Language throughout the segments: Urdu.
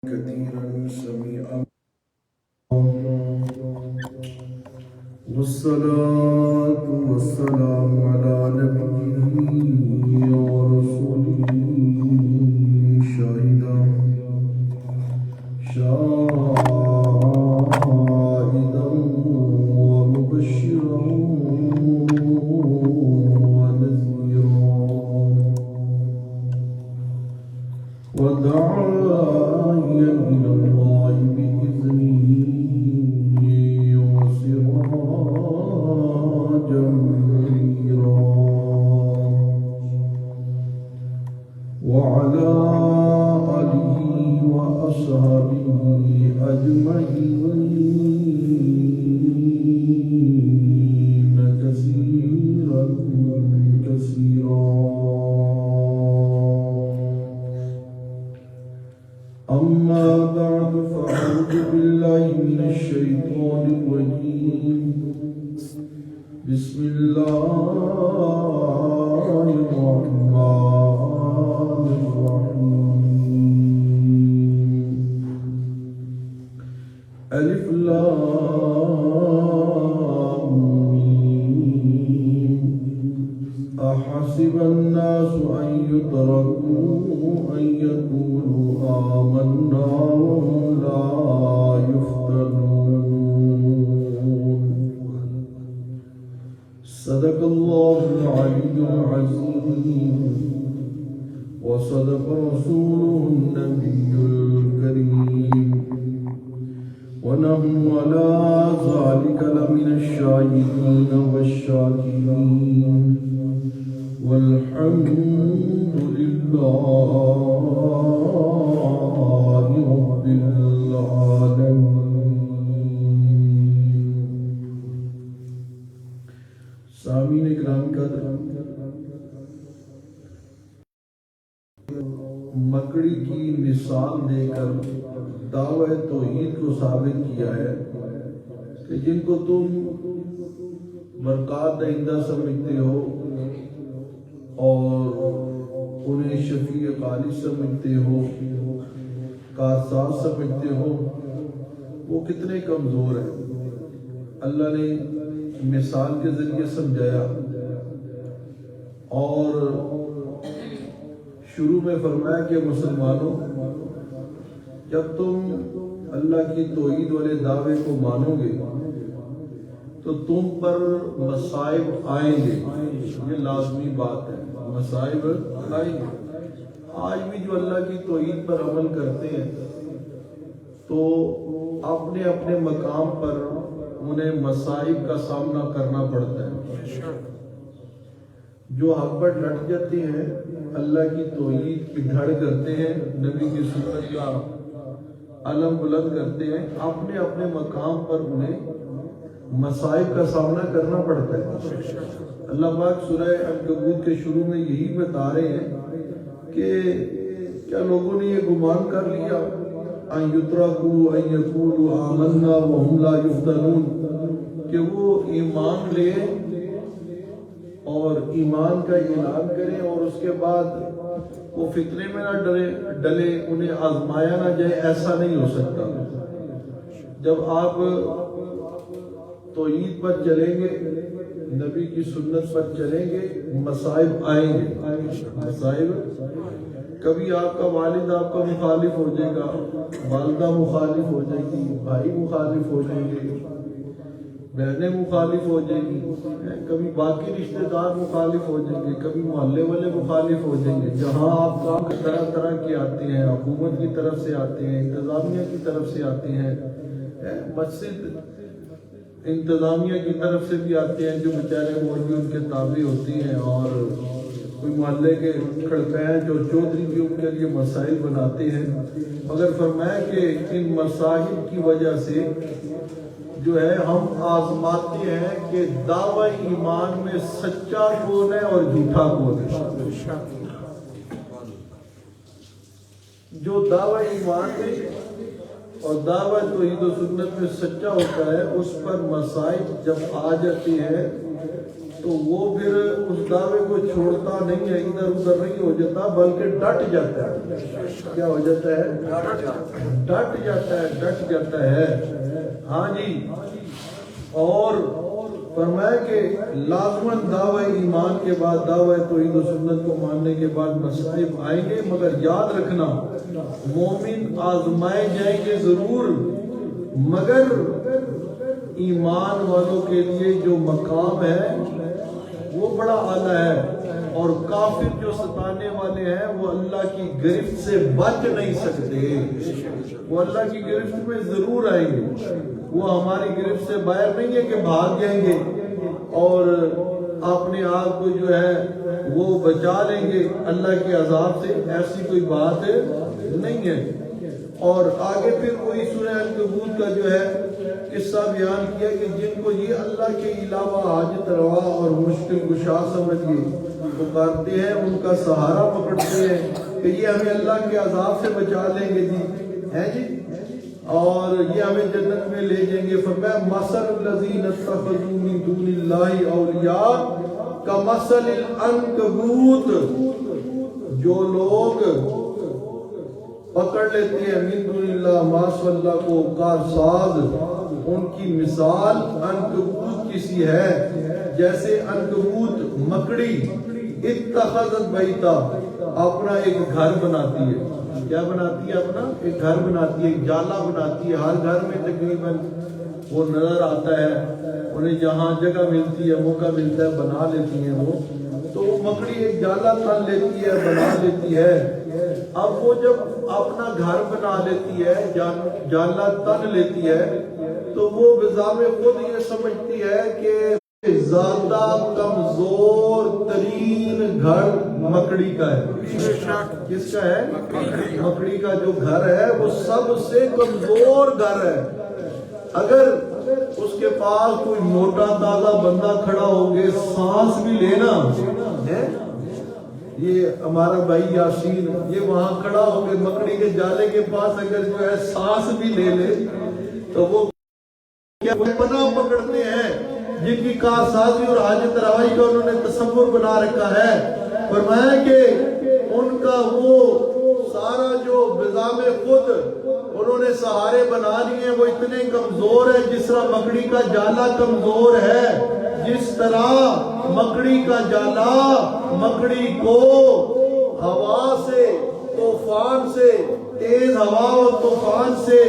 كثيرا سميعا والصلاة والسلام على نبيه ورسوله شاهدا ومبشرا ونذيرا وداعيا إلى الله بإذنه وسراجا منيرا وعلى آله وأصحابه أجمعين كثيرا كثيرا. أما بعد فأعوذ بالله من الشيطان الرجيم. بسم الله الرحمن الرحيم. ألف لام ميم. أحسب الناس أن يتركوا أن يقولوا آمنا وهم لا يفتنون. صدق الله العلي العظيم وصدق رسوله النبي الكريم ونحن على ذلك لمن الشاهدين والشاكرين والحمد لله رب العالمين. سامعین اکرام کا مکڑی کی مثال دے کر دعوی توحید کو ثابت کیا ہے کہ جن کو تم برکات دہندہ سمجھتے ہو اور انہیں شفیع خالق سمجھتے ہو، کارساز سمجھتے ہو، وہ کتنے کمزور ہیں. اللہ نے مثال کے ذریعے سمجھایا اور شروع میں فرمایا کہ مسلمانوں، جب تم اللہ کی توحید والے دعوے کو مانو گے تو تم پر مصائب آئیں گے. یہ لازمی بات ہے، مصائب آئیں گے. آج بھی جو اللہ کی توحید پر عمل کرتے ہیں تو اپنے اپنے مقام پر انہیں مصائب کا سامنا کرنا پڑتا ہے. جو حق پر ڈٹ جاتے ہیں، اللہ کی توحید کی دھڑ کرتے ہیں، نبی کی سنت کا علم بلند کرتے ہیں، اپنے اپنے مقام پر انہیں مصائب کا سامنا کرنا پڑتا ہے. اللہ پاک سورہ عنکبوت کے شروع میں یہی بتا رہے ہیں کہ کیا لوگوں نے یہ گمان کر لیا ان یترکوا ان یقولوا آمنا وهم لا یفتنون، کہ وہ ایمان لے اور ایمان کا اعلان کریں اور اس کے بعد وہ فتنے میں نہ ڈلے، انہیں آزمایا نہ جائے. ایسا نہیں ہو سکتا. جب آپ توحید پر چلیں گے، نبی کی سنت پر چلیں گے، مصائب آئیں گے. مصائب کبھی آپ کا والد آپ کا مخالف ہو جائے گا، والدہ مخالف ہو جائے گی، بھائی مخالف ہو جائیں گے، بہنیں مخالف ہو جائیں گی، کبھی باقی رشتہ دار مخالف ہو جائیں گے، کبھی محلے والے مخالف ہو جائیں گے. جہاں آپ کام طرح طرح کے آتے ہیں، حکومت کی طرف سے آتے ہیں، انتظامیہ کی طرف سے آتے ہیں، مسجد انتظامیہ کی طرف سے بھی آتے ہیں جو بیچارے مولوی ان کے تابع ہوتی ہیں، اور کوئی محلے کے کھڑکیاں جو چودھری بھی ان کے لیے مسائل بناتے ہیں. مگر فرمایا کہ ان مسائل کی وجہ سے جو ہے ہم آزماتے ہیں کہ دعوی ایمان میں سچا کون ہے اور جھوٹا کون ہے. جو دعوی ایمان میں اور دعوی توحید و سنت میں سچا ہوتا ہے، اس پر مسائل جب آ جاتی ہے تو وہ پھر اس دعوے کو چھوڑتا نہیں ہے، ادھر ادھر نہیں ہو جاتا، بلکہ ڈٹ جاتا ہے۔ کیا ہو جاتا ہے؟ ڈٹ جاتا ہے۔ ہاں جی، اور فرمایا کہ لازماً دعوی ایمان کے بعد دعوی توحید و سنت کو ماننے کے بعد مصائب آئیں گے، مگر یاد رکھنا مومن آزمائے جائیں گے ضرور، مگر ایمان والوں کے لیے جو مقام ہے وہ بڑا اعلیٰ ہے، اور کافر جو ستانے والے ہیں وہ اللہ کی گرفت سے بچ نہیں سکتے، وہ اللہ کی گرفت میں ضرور آئیں گے، وہ ہماری گرفت سے باہر نہیں ہے کہ بھاگ جائیں گے اور اپنے آپ کو جو ہے وہ بچا لیں گے اللہ کے عذاب سے، ایسی کوئی بات نہیں ہے۔ اور آگے پھر وہی سورہ عنکبوت کا جو ہے قصہ بیان کیا کہ جن کو یہ اللہ کے علاوہ حاجت روا اور مشکل کشا سمجھ کے پکارتے ہیں، ان کا سہارا پکڑتے ہیں کہ یہ ہمیں اللہ کے عذاب سے بچا لیں گے جی، ہیں جی، اور یہ ہمیں جنت میں لے جائیں گے۔ فرمایا مثل الذین اتخذوا من دون اللہ اولیاء کمثل العنکبوت، جو لوگ پکڑ لیتے ہیں من دون اللہ ماسو اللہ کو کارساز، ان کی مثال عنکبوت کسی ہے، جیسے عنکبوت مکڑی اتخذت بیتا، اپنا ایک گھر بناتی ہے۔ کیا بناتی ہے؟ اپنا ایک گھر بناتی ہے، ایک جالا بناتی ہے، ہر گھر میں تقریباً وہ نظر آتا ہے، انہیں جہاں جگہ ملتی ہے موقع ملتا ہے بنا لیتی ہیں وہ، تو وہ مکڑی ایک جالا تن لیتی ہے، بنا لیتی ہے۔ اب وہ جب اپنا گھر بنا لیتی ہے، جالا تن لیتی ہے، تو وہ بذات خود یہ سمجھتی ہے کہ زیادہ کمزور ترین گھر مکڑی کا ہے۔ کس کا ہے؟ مکڑی کا جو گھر ہے وہ سب سے کمزور گھر ہے۔ اگر اس کے پاس کوئی موٹا تازہ بندہ کھڑا ہو گے سانس بھی لینا ہے، یہ ہمارا بھائی یاسین یہ وہاں کھڑا ہو گے مکڑی کے جالے کے پاس اگر جو ہے سانس بھی لے لے تو وہ کیا پناہ پکڑتے ہیں جن کی کارسازی اور حاجت روائی کا انہوں نے تصور بنا رکھا ہے۔ فرمایا کہ ان کا وہ سارا جو بذام خود انہوں نے سہارے بنا لیے وہ اتنے کمزور ہے، جس طرح مکڑی کا جالا کمزور ہے، جس طرح مکڑی کا جالا مکڑی کو ہوا سے، طوفان سے، تیز ہوا و طوفان سے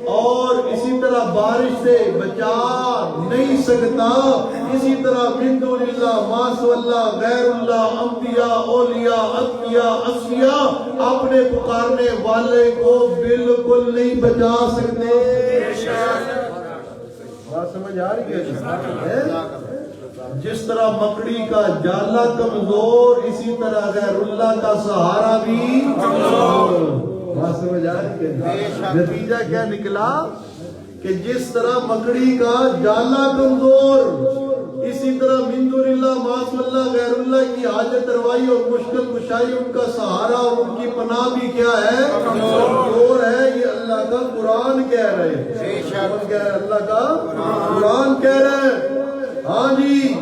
اور اسی طرح بارش سے بچا نہیں سکتا، اسی طرح من دون اللہ ما سوى اللہ غیر اللہ انبیاء اولیاء اتقیاء اصفیاء اپنے پکارنے والے کو بالکل نہیں بچا سکتے۔ بات سمجھ آ رہی ہے؟ جس طرح مکڑی کا جالا کمزور، اسی طرح غیر اللہ کا سہارا بھی کمزور۔ بات سمجھ آ رہی ہے؟ نتیجہ کیا نکلا کہ جس طرح مکڑی کا جالا کمزور، اسی طرح من دون اللہ ما سوى اللہ غیر اللہ کی حاجت روائی اور مشکل کشائی ان کا سہارا اور ان کی پناہ بھی کیا ہے؟ کمزور ہے۔ یہ اللہ کا قرآن کہہ رہے ہیں، اللہ کا قرآن کہہ رہے ہیں۔ ہاں جی۔